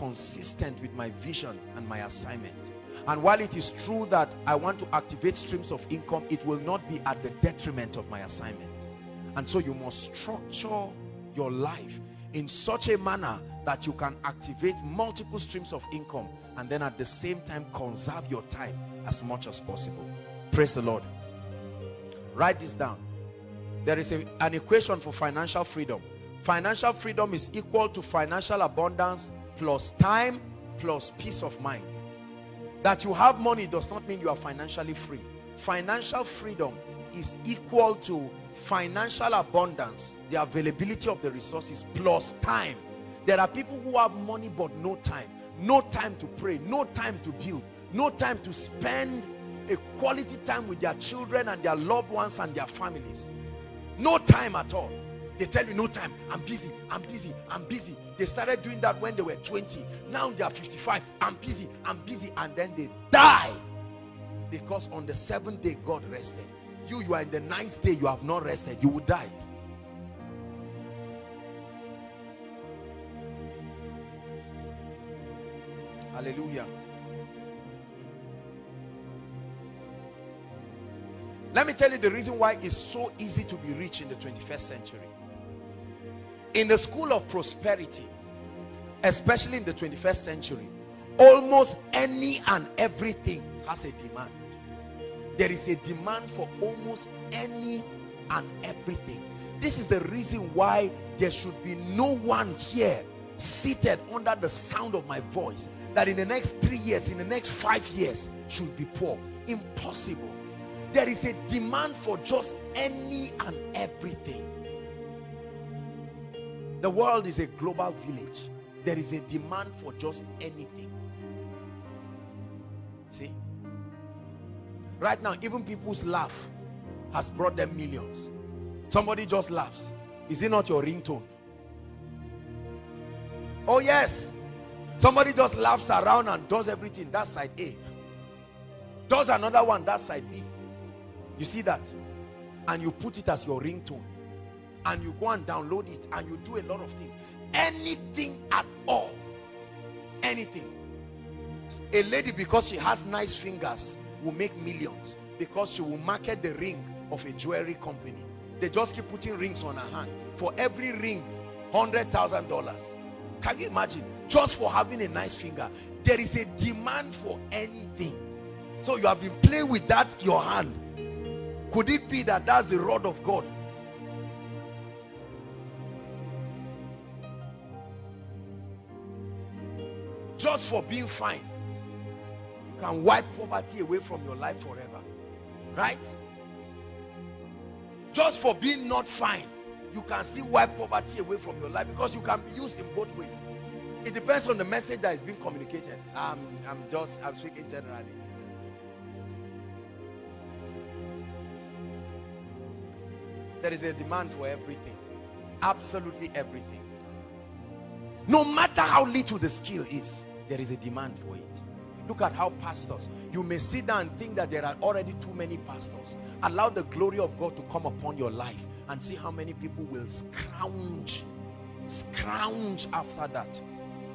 consistent with my vision and my assignment. And while it is true that I want to activate streams of income, it will not be at the detriment of my assignment. And so you must structure your life in such a manner that you can activate multiple streams of income, and then at the same time conserve your time as much as possible. Praise the Lord. Write this down. There is an equation for financial freedom. Financial freedom is equal to financial abundance plus time plus peace of mind. That you have money does not mean you are financially free. Financial freedom is equal to financial abundance, the availability of the resources, plus time. There are people who have money but no time. No time to pray, no time to build, no time to spend a quality time with their children and their loved ones and their families. No time at all. They tell you no time, I'm busy, I'm busy, I'm busy. They started doing that when they were 20. Now they are 55, I'm busy, and then they die. Because on the 7th day God rested. You are in the 9th day, you have not rested, you will die. Hallelujah. Let me tell you the reason why it's so easy to be rich in the 21st century. In the school of prosperity, especially in the 21st century, almost any and everything has a demand. There is a demand for almost any and everything. This is the reason why there should be no one here seated under the sound of my voice that in the next 3 years, in the next 5 years should be poor. Impossible. There is a demand for just any and everything. The world is a global village. There is a demand for just anything. See? Right now, even people's laugh has brought them millions. Somebody just laughs. Is it not your ringtone? Oh yes. Somebody just laughs around and does everything. That's side A. Does another one, that's side B. You see that? And you put it as your ringtone. And you go and download it and you do a lot of things. Anything at all. Anything. A lady, because she has nice fingers, will make millions because she will market the ring of a jewelry company. They just keep putting rings on her hand. For every ring, $100,000. Can you imagine? Just for having a nice finger. There is a demand for anything. So you have been playing with that, your hand. Could it be that that's the rod of God? Just for being fine, you can wipe poverty away from your life forever. Right? Just for being not fine, you can still wipe poverty away from your life, because you can be used in both ways. It depends on the message that is being communicated. I'm speaking generally. There is a demand for everything. Absolutely everything. No matter how little the skill is, there is a demand for it. Look at how pastors, you may sit down and think that there are already too many pastors. Allow the glory of God to come upon your life and see how many people will scrounge after that.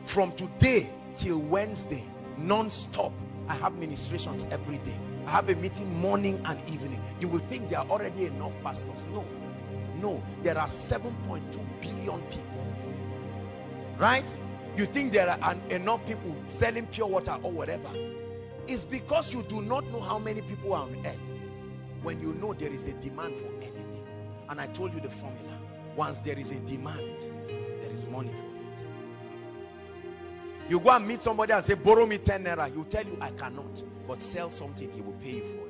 From today till Wednesday, non-stop, I have ministrations every day. I have a meeting morning and evening. You will think there are already enough pastors. No, there are 7.2 billion people. Right? You think there are enough people selling pure water or whatever. It's because you do not know how many people are on earth. When you know there is a demand for anything. And I told you the formula. Once there is a demand, there is money for it. You go and meet somebody and say, borrow me 10 naira. He'll tell you, I cannot. But sell something, he will pay you for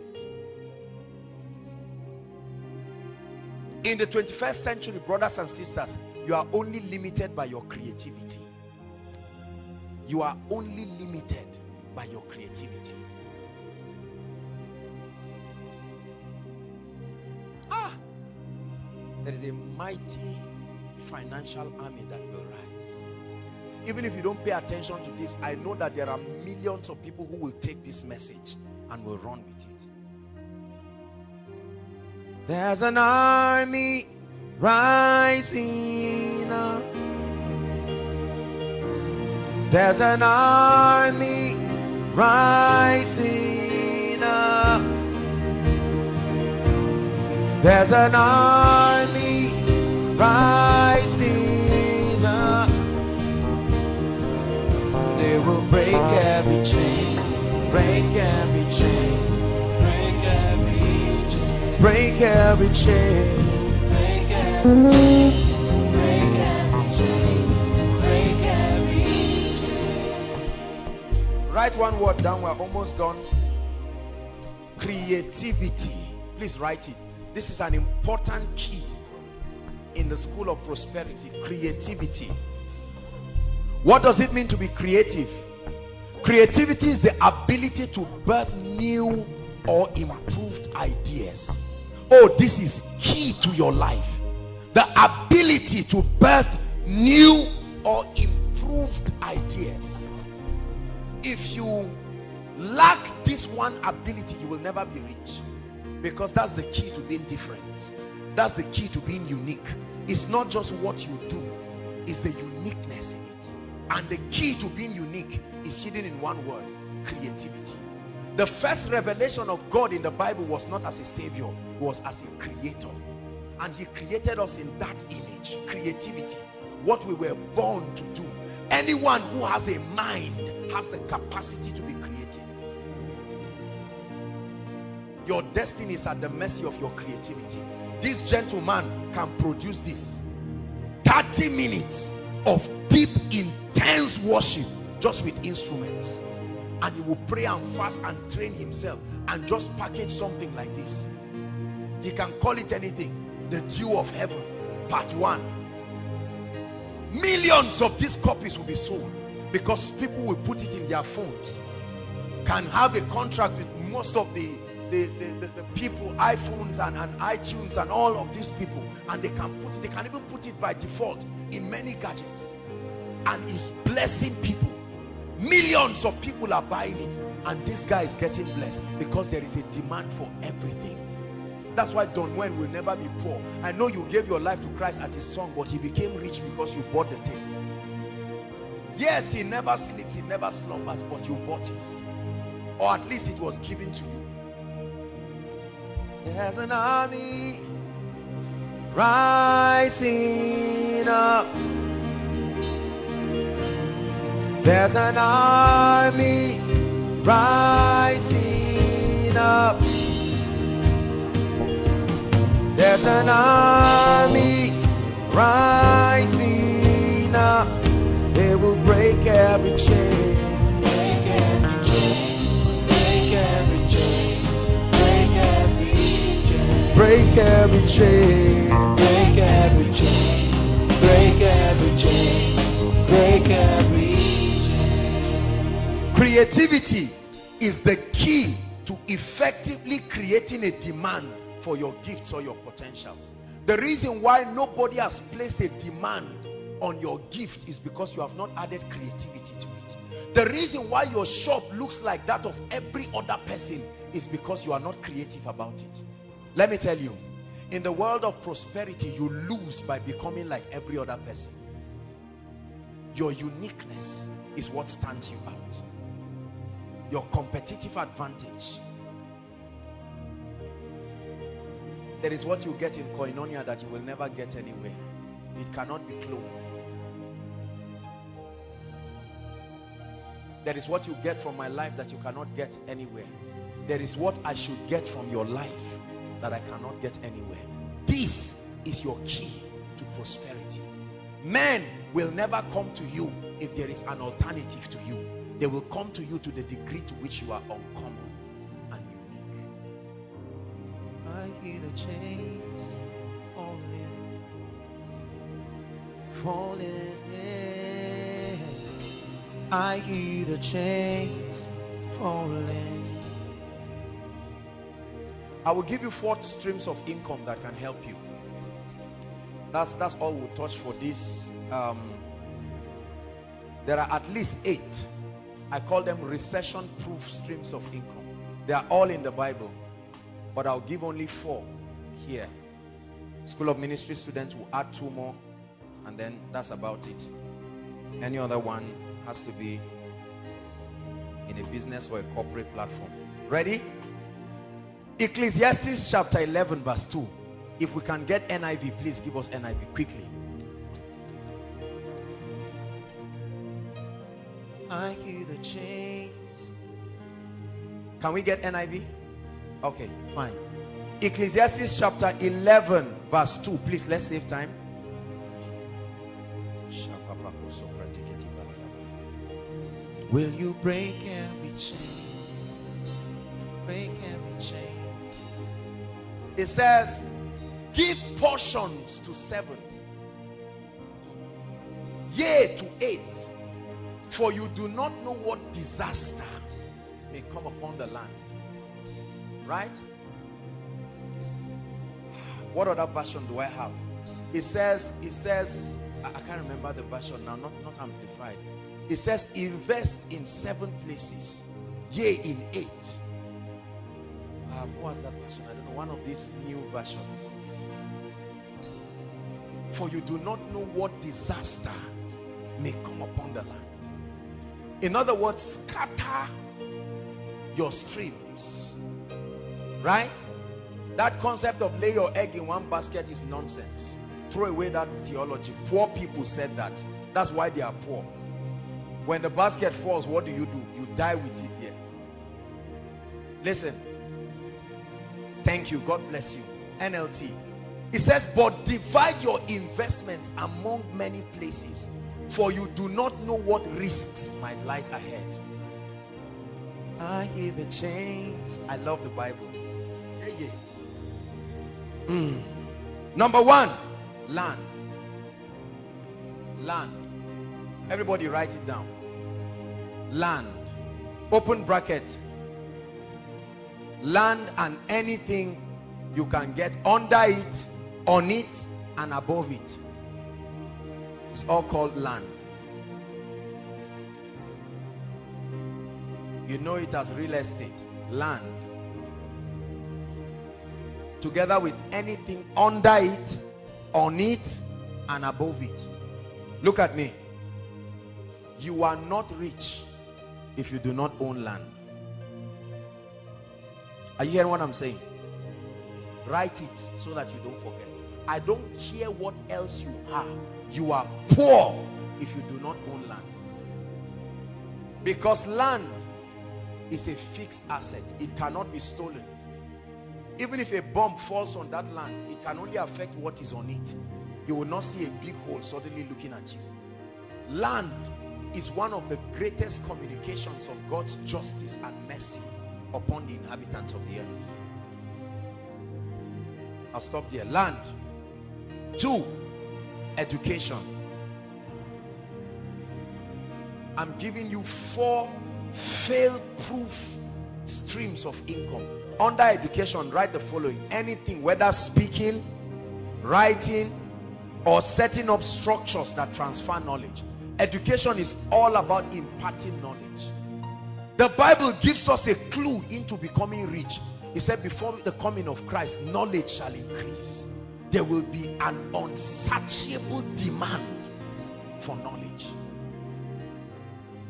it. In the 21st century, brothers and sisters, you are only limited by your creativity. You are only limited by your creativity. There is a mighty financial army that will rise. Even if you don't pay attention to this, I know that there are millions of people who will take this message and will run with it. There's an army rising up. There's an army rising up. There's an army rising up. They will break every chain, break every chain, break every chain, break every chain, break every chain, break every chain, break every chain. Write one word down, we're almost done. Creativity. Please write it. This is an important key in the school of prosperity. Creativity. What does it mean to be creative? Creativity is the ability to birth new or improved ideas. Oh, this is key to your life. The ability to birth new or improved ideas. If you lack this one ability, you will never be rich, because that's the key to being different. That's the key to being unique. It's not just what you do, it's the uniqueness in it. And the key to being unique is hidden in one word: creativity. The first revelation of God in the Bible was not as a savior, it was as a creator. And he created us in that image. Creativity, what we were born to do. Anyone who has a mind has the capacity to be creative. Your destiny is at the mercy of your creativity. This gentleman can produce this 30 minutes of deep, intense worship just with instruments, and he will pray and fast and train himself and just package something like this. He can call it anything. The Dew of Heaven, Part 1. Millions of these copies will be sold because people will put it in their phones. Can have a contract with most of the people, iPhones and iTunes and all of these people, and they can put it, they can even put it by default in many gadgets, and it's blessing people. Millions of people are buying it, and this guy is getting blessed because there is a demand for everything. That's why Don Wen will never be poor. I know you gave your life to Christ at his song, but he became rich because you bought the thing. Yes, he never sleeps, he never slumbers, but you bought it, or at least it was given to you. There's an army rising up. There's an army rising up. There's an army rising up. They will break every chain. Break every chain. Break every chain. Break every chain. Break every chain. Break every chain. Break every chain. Break every chain. Creativity is the key to effectively creating a demand for your gifts or your potentials. The reason why nobody has placed a demand on your gift is because you have not added creativity to it. The reason why your shop looks like that of every other person is because you are not creative about it. Let me tell you, in the world of prosperity, you lose by becoming like every other person. Your uniqueness is what stands you out. Your competitive advantage. There is what you get in koinonia that you will never get anywhere. It cannot be cloned. There is what you get from my life that you cannot get anywhere. There is what I should get from your life that I cannot get anywhere. This is your key to prosperity. Men will never come to you if there is an alternative to you. They will come to you to the degree to which you are uncommon and unique. I hear the chains falling, falling. I hear the chains falling. I will give you 4 streams of income that can help you. That's all we'll touch for this. There are at least 8. I call them recession-proof streams of income. They are all in the Bible, but I'll give only 4 here. School of Ministry students will add 2 more, and then that's about it. Any other one Has to be in a business or a corporate platform. Ready? Ecclesiastes chapter 11 verse 2. If we can get NIV, please give us NIV quickly. I hear the chains. Can we get NIV? Okay, fine. Ecclesiastes chapter 11 verse 2. Please, let's save time. Will you break every chain? Break every chain. It says, give portions to 7, yea to 8, for you do not know what disaster may come upon the land. Right? What other version do I have? It says, I can't remember the version now, not amplified. It says, invest in 7 places, yea in 8. What was that version? I don't know, one of these new versions. For you do not know what disaster may come upon the land. In other words, scatter your streams. Right? That concept of lay your egg in one basket is nonsense. Throw away that theology. Poor people said that. That's why they are poor. When the basket falls, what do? You die with it there. Listen. Thank you. God bless you. NLT. It says, but divide your investments among many places, for you do not know what risks might lie ahead. I hear the chains. I love the Bible. Yeah, yeah. Number 1, land. Land. Everybody write it down. Land. Open bracket. Land and anything you can get under it, on it, and above it. It's all called land. You know it as real estate. Land. Together with anything under it, on it, and above it. Look at me. You are not rich if you do not own land. Are you hearing what I'm saying? Write it so that you don't forget. I don't care what else you are. You are poor if you do not own land. Because land is a fixed asset. It cannot be stolen. Even if a bomb falls on that land, it can only affect what is on it. You will not see a big hole suddenly looking at you. Land is one of the greatest communications of God's justice and mercy upon the inhabitants of the earth. I'll stop there. Land. 2, education. I'm giving you 4 fail-proof streams of income. Under education, write the following. Anything, whether speaking, writing, or setting up structures that transfer knowledge. Education is all about imparting knowledge. The Bible gives us a clue into becoming rich. He said, before the coming of Christ, knowledge shall increase. There will be an unsatiable demand for knowledge.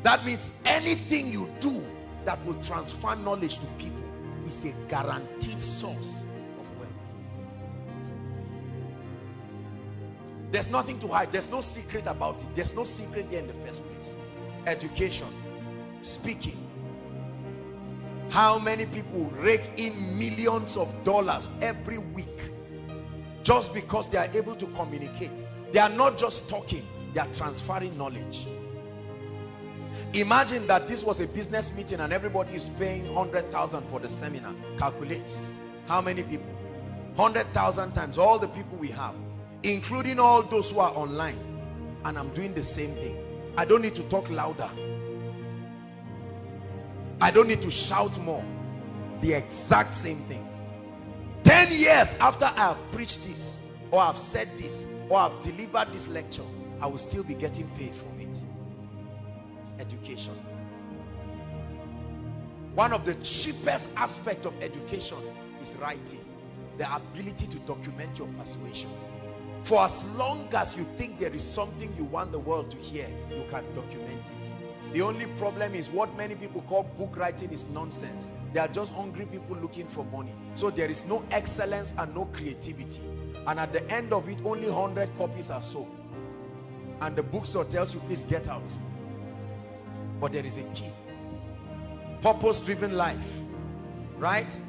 That means anything you do that will transfer knowledge to people is a guaranteed source of wealth. There's nothing to hide. There's no secret about it. There's no secret there in the first place. Education, speaking. How many people rake in millions of dollars every week just because they are able to communicate? They are not just talking, they are transferring knowledge. Imagine that this was a business meeting and everybody is paying 100,000 for the seminar. Calculate how many people. 100,000 times all the people we have, including all those who are online. And I'm doing the same thing. I don't need to talk louder. I don't need to shout more. The exact same thing. 10 years after I have preached this, or I've said this, or I've delivered this lecture, I will still be getting paid from it. Education. One of the cheapest aspects of education is writing. The ability to document your persuasion. For as long as you think there is something you want the world to hear, you can document it. The only problem is what many people call book writing is nonsense. They are just hungry people looking for money. So there is no excellence and no creativity. And at the end of it, only 100 copies are sold. And the bookstore tells you, please get out. But there is a key. Purpose-driven life. Right?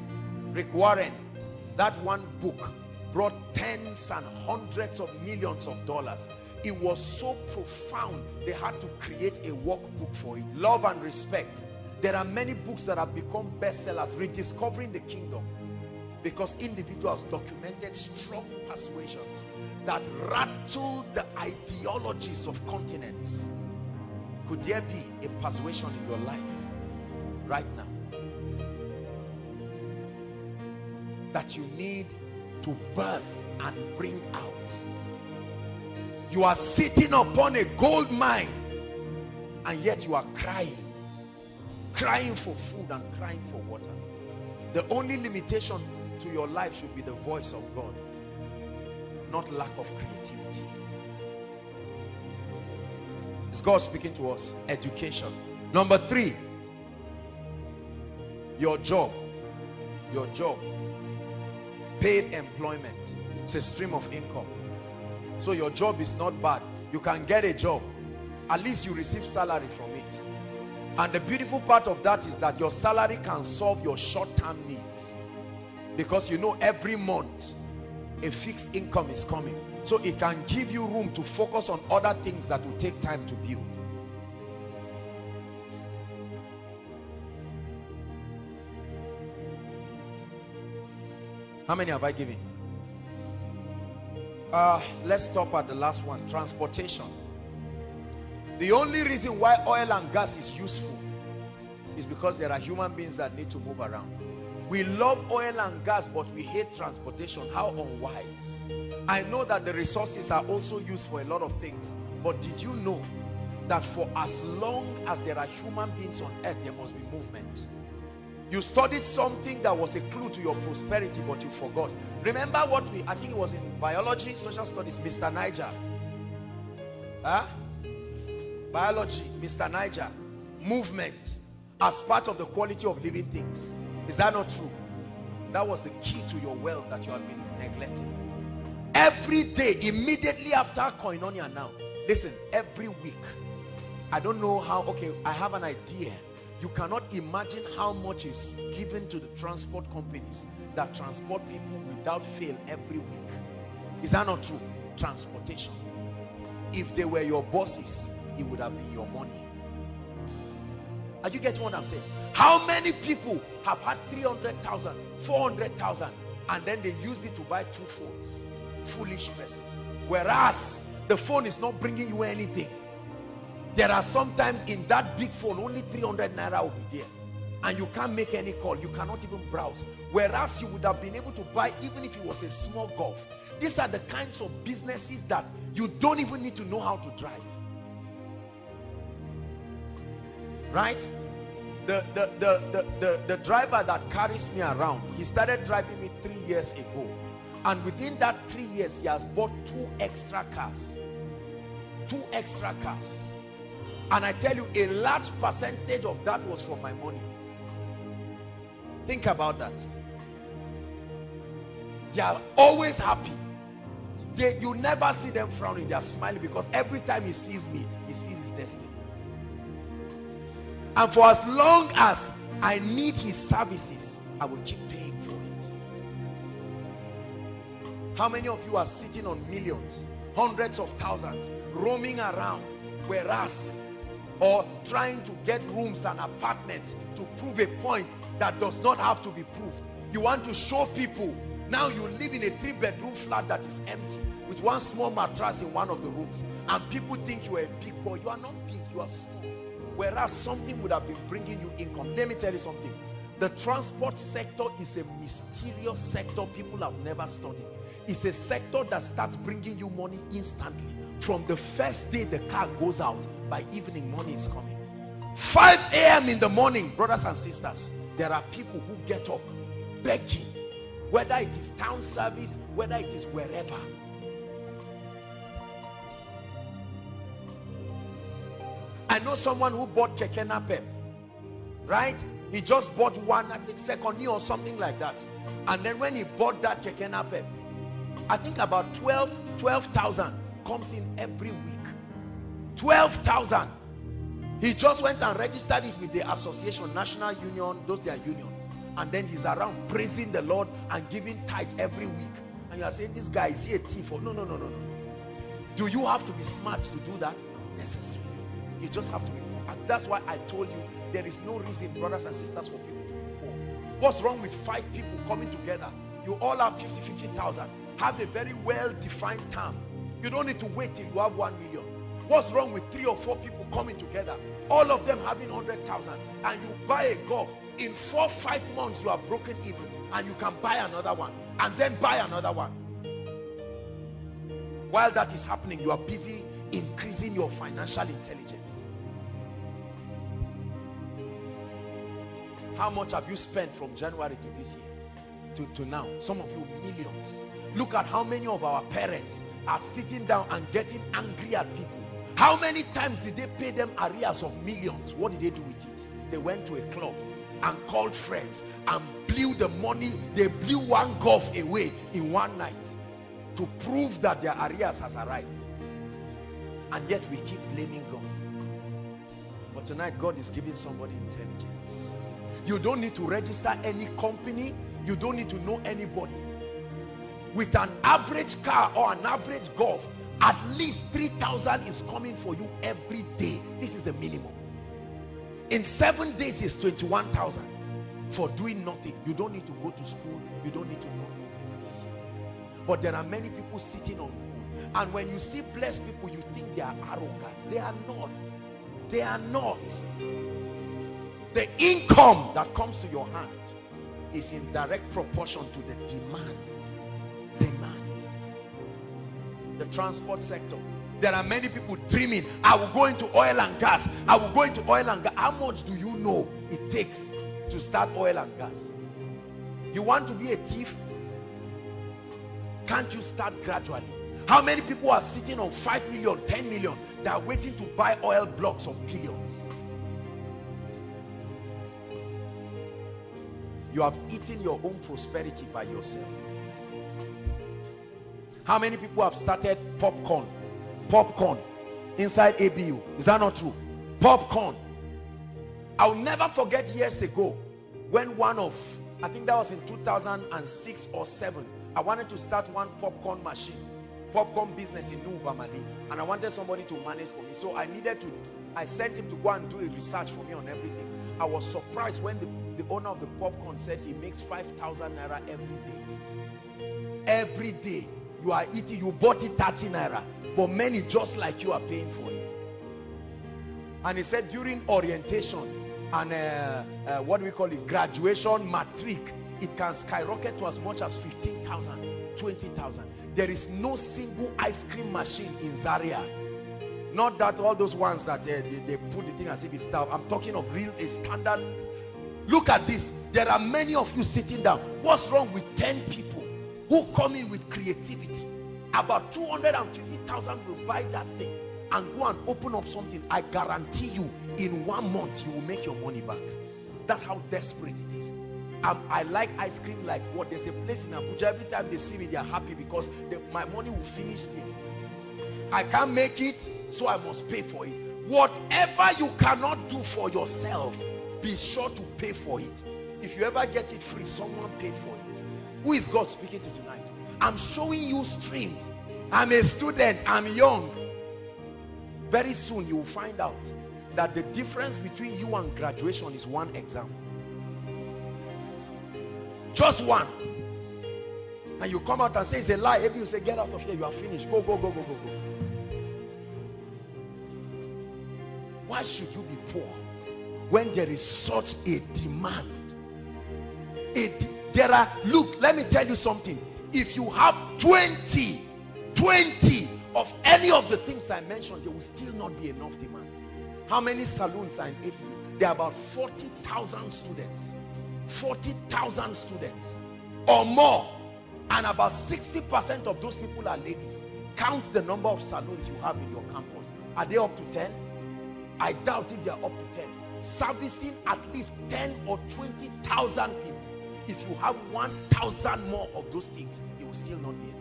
Rick Warren, that one book brought tens and hundreds of millions of dollars. It was so profound, they had to create a workbook for it. Love and Respect. There are many books that have become bestsellers. Rediscovering the Kingdom. Because individuals documented strong persuasions that rattled the ideologies of continents. Could there be a persuasion in your life right now that you need to birth and bring out? You are sitting upon a gold mine and yet you are crying for food and crying for water. The only limitation to your life should be the voice of God, not lack of creativity. Is God speaking to us? Education. Number 3, your job. Your job. Paid employment. It's a stream of income. So your job is not bad. You can get a job. At least you receive salary from it. And the beautiful part of that is that your salary can solve your short-term needs. Because you know every month a fixed income is coming. So it can give you room to focus on other things that will take time to build. How many have I given? Let's stop at the last one. Transportation. The only reason why oil and gas is useful is because there are human beings that need to move around. We love oil and gas, but we hate transportation. How unwise. I know that the resources are also used for a lot of things, but did you know that for as long as there are human beings on earth, there must be movement? You studied something that was a clue to your prosperity, but you forgot. Remember what I think it was in biology, social studies, Mr. Niger. Biology, Mr. Niger. Movement as part of the quality of living things. Is that not true? That was the key to your wealth that you have been neglecting. Every day, immediately after Koinonia now, listen, every week, I don't know how, okay, I have an idea. You cannot imagine how much is given to the transport companies that transport people without fail every week. Is that not true? Transportation. If they were your bosses, it would have been your money. Are you getting what I'm saying? How many people have had 300,000, 400,000, and then they used it to buy 2 phones? Foolish person. Whereas the phone is not bringing you anything. There are sometimes in that big phone only 300 naira will be there, and you can't make any call. You cannot even browse. Whereas you would have been able to buy even if it was a small Golf. These are the kinds of businesses that you don't even need to know how to drive. Right? The driver that carries me around, he started driving me 3 years ago, and within that 3 years he has bought 2 extra cars. 2 extra cars. And I tell you, a large percentage of that was from my money. Think about that. They are always happy. You never see them frowning. They are smiling because every time he sees me, he sees his destiny. And for as long as I need his services, I will keep paying for it. How many of you are sitting on millions, hundreds of thousands, roaming around, whereas, or trying to get rooms and apartments to prove a point that does not have to be proved? You want to show people, now you live in a 3-bedroom flat that is empty with 1 small mattress in one of the rooms, and people think you are a big boy. You are not big, you are small. Whereas something would have been bringing you income. Let me tell you something. The transport sector is a mysterious sector people have never studied. It's a sector that starts bringing you money instantly. From the first day the car goes out, by evening money is coming. 5 a.m. in the morning, brothers and sisters, there are people who get up begging, whether it is town service, whether it is wherever. And know someone who bought keke napep, right? He just bought one, I think second year or something like that. And then when he bought that keke napep, I think about 12,000 comes in every week. 12,000. He just went and registered it with the association, National Union, those their union. And then he's around praising the Lord and giving tithe every week. And you are saying, this guy, is he a thief? Or no. Do you have to be smart to do that? Not necessarily. You just have to be poor. And that's why I told you, there is no reason, brothers and sisters, for people to be poor. What's wrong with 5 people coming together? You all have 50,000. Have a very well-defined term. You don't need to wait till you have 1 million. What's wrong with 3 or 4 people coming together, all of them having 100,000, and you buy a golf? In 4-5 months you are broken even, and you can buy another one, and then buy another one. While that is happening, you are busy increasing your financial intelligence. How much have you spent from January to this year to now? Some of you, millions. Look at how many of our parents are sitting down and getting angry at people. How many times did they pay them arrears of millions? What did they do with it? They went to a club and called friends and blew the money. They blew one golf away in one night to prove that their arrears has arrived. And yet we keep blaming God. But tonight God is giving somebody intelligence. You don't need to register any company. You don't need to know anybody. With an average car or an average golf, at least 3,000 is coming for you every day. This is the minimum. In 7 days is 21,000 for doing nothing. You don't need to go to school. You don't need to know nobody. But there are many people sitting on good. And when you see blessed people, you think they are arrogant. They are not. They are not. The income that comes to your hand is in direct proportion to the demand. The transport sector. There are many people dreaming, I will go into oil and gas. I will go into oil and gas. How much do you know it takes to start oil and gas? You want to be a thief? Can't you start gradually? How many people are sitting on 5 million, 10 million? They are waiting to buy oil blocks of billions. You have eaten your own prosperity by yourself. How many people have started popcorn inside ABU? Is that not true? Popcorn. I'll never forget years ago when I think that was in 2006 or 7, I wanted to start one popcorn business in New Bamali, and I wanted somebody to manage for me. So I sent him to go and do a research for me on everything. I was surprised when the owner of the popcorn said he makes 5,000 naira every day. Every day. You are eating, you bought it 30 naira, but many just like you are paying for it. And he said during orientation and what do we call it, graduation, matric, it can skyrocket to as much as 15,000, 20,000. There is no single ice cream machine in Zaria. Not that all those ones that they put the thing as if it's stuff. I'm talking of real, a standard. Look at this. There are many of you sitting down. What's wrong with 10 people who come in with creativity? About 250,000 will buy that thing and go and open up something. I guarantee you, in 1 month, you will make your money back. That's how desperate it is. I like ice cream like what? There's a place in Abuja, every time they see me, they are happy because my money will finish there. I can't make it, so I must pay for it. Whatever you cannot do for yourself, be sure to pay for it. If you ever get it free, someone paid for it. Who is God speaking to tonight? I'm showing you streams. I'm a student, I'm young. Very soon you will find out that the difference between you and graduation is one exam. Just one. And you come out and say it's a lie. If you say get out of here, you are finished. Go, go, go, go, go, go. Why should you be poor when there is such a demand? Look, let me tell you something. If you have 20 of any of the things I mentioned, there will still not be enough demand. How many saloons are in ABU? There are about 40,000 students. 40,000 students or more, and about 60% of those people are ladies. Count the number of saloons you have in your campus. Are they up to 10? I doubt if they are up to 10. Servicing at least 10 or 20,000 people. If you have 1,000 more of those things, it will still not be enough.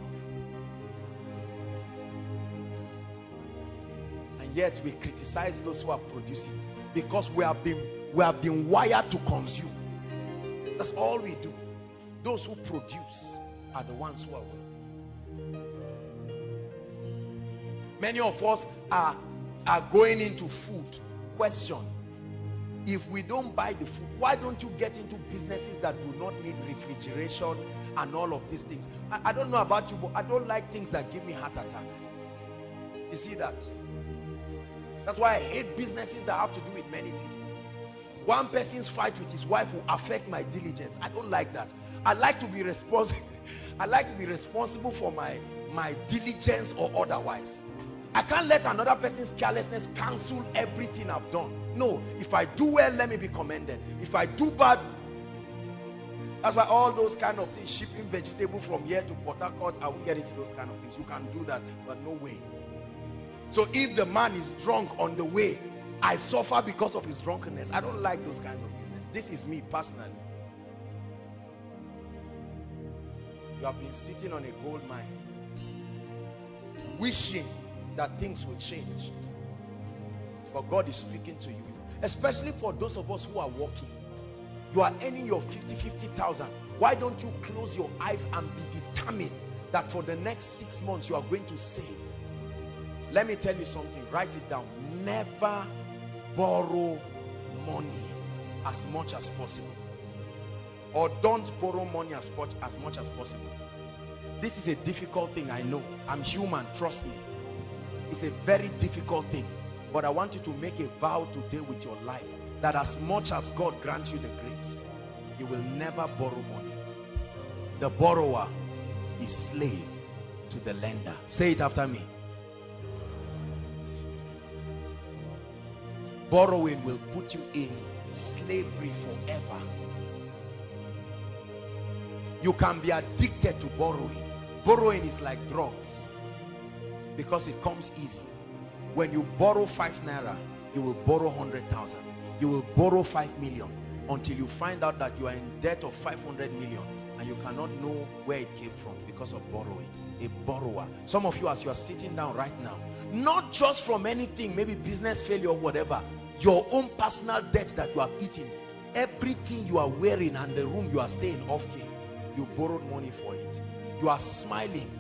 And yet we criticize those who are producing because we have been wired to consume. That's all we do. Those who produce are the ones who are working. Many of us are going into food. Question: if we don't buy the food, why don't you get into businesses that do not need refrigeration and all of these things? I don't know about you, but I don't like things that give me heart attack. You see that? That's why I hate businesses that have to do with many people. One person's fight with his wife will affect my diligence. I don't like that. I like to be responsible. I like to be responsible for my diligence or otherwise. I can't let another person's carelessness cancel everything I've done. No, if I do well, let me be commended. If I do bad, that's why all those kind of things, shipping vegetable from here to Port Harcourt, I won't get into those kind of things. You can do that, but no way. So if the man is drunk on the way, I suffer because of his drunkenness. I don't like those kinds of business. This is me personally. You have been sitting on a gold mine, wishing that things will change. But God is speaking to you. Especially for those of us who are working. You are earning your 50,000. Why don't you close your eyes and be determined that for the next 6 months you are going to save? Let me tell you something. Write it down. Never borrow money as much as possible. Or don't borrow money as much as possible. This is a difficult thing, I know. I'm human, trust me. It's a very difficult thing. But I want you to make a vow today with your life that as much as God grants you the grace, you will never borrow money. The borrower is slave to the lender. Say it after me. Borrowing will put you in slavery forever. You can be addicted to borrowing. Borrowing is like drugs because it comes easy. When you borrow 5 naira, you will borrow 100,000. You will borrow 5 million until you find out that you are in debt of 500 million and you cannot know where it came from because of borrowing. A borrower. Some of you, as you are sitting down right now, not just from anything, maybe business failure or whatever, your own personal debt that you have eaten, everything you are wearing and the room you are staying off key, you borrowed money for it. You are smiling,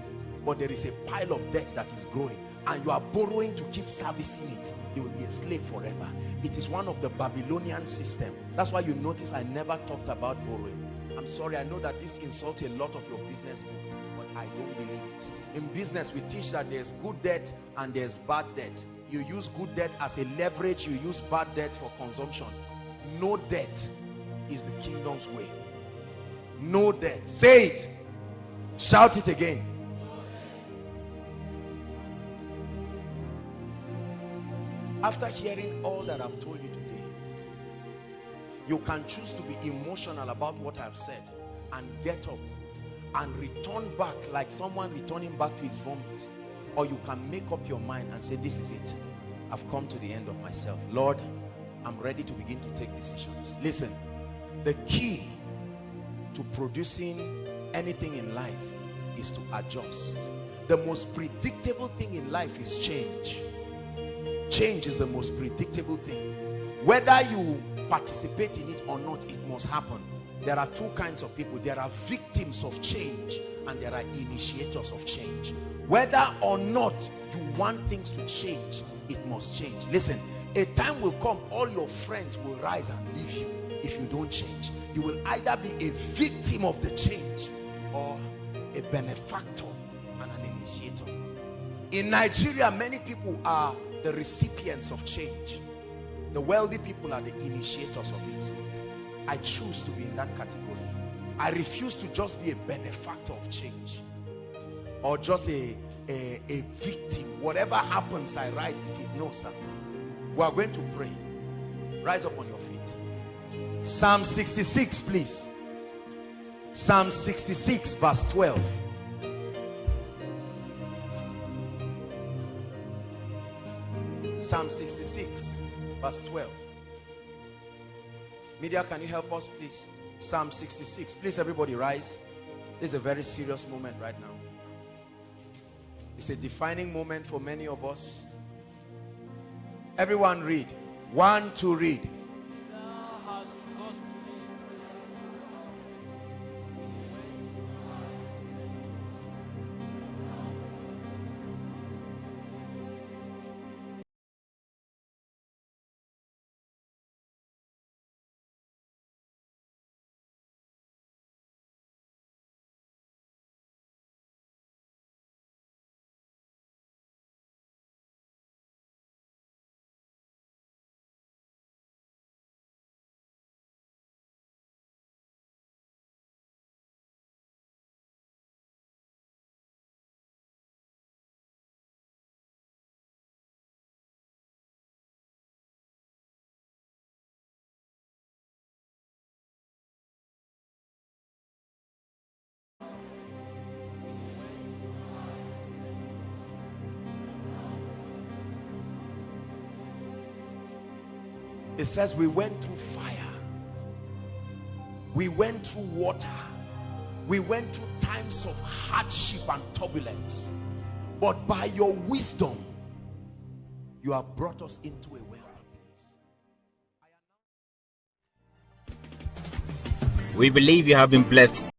but there is a pile of debt that is growing and you are borrowing to keep servicing it. You will be a slave forever. It is one of the Babylonian system. That's why you notice I never talked about borrowing. I'm sorry, I know that this insults a lot of your business people, but I don't believe it. In business, we teach that there's good debt and there's bad debt. You use good debt as a leverage, you use bad debt for consumption. No debt is the kingdom's way. No debt. Say it. Shout it again. After hearing all that I've told you today, you can choose to be emotional about what I've said and get up and return back like someone returning back to his vomit. Or you can make up your mind and say, this is it. I've come to the end of myself. Lord, I'm ready to begin to take decisions. Listen, the key to producing anything in life is to adjust. The most predictable thing in life is change. Change is the most predictable thing. Whether you participate in it or not, it must happen. There are two kinds of people. There are victims of change and there are initiators of change. Whether or not you want things to change, it must change. Listen, a time will come, all your friends will rise and leave you if you don't change. You will either be a victim of the change or a benefactor and an initiator. In Nigeria, many people are the recipients of change. The wealthy people are the initiators of it. I choose to be in that category. I refuse to just be a benefactor of change or just a victim. Whatever happens, I ride with it. No, sir. We are going to pray. Rise up on your feet. Psalm 66, please. Psalm 66, verse 12. Psalm 66 Verse 12. Media, can you help us, please? Psalm 66. Please, everybody rise. This is a very serious moment right now. It's a defining moment for many of us. Everyone read. 1, 2, read. It says we went through fire, we went through water, we went through times of hardship and turbulence, but by your wisdom you have brought us into a wealthy place. We believe you have been blessed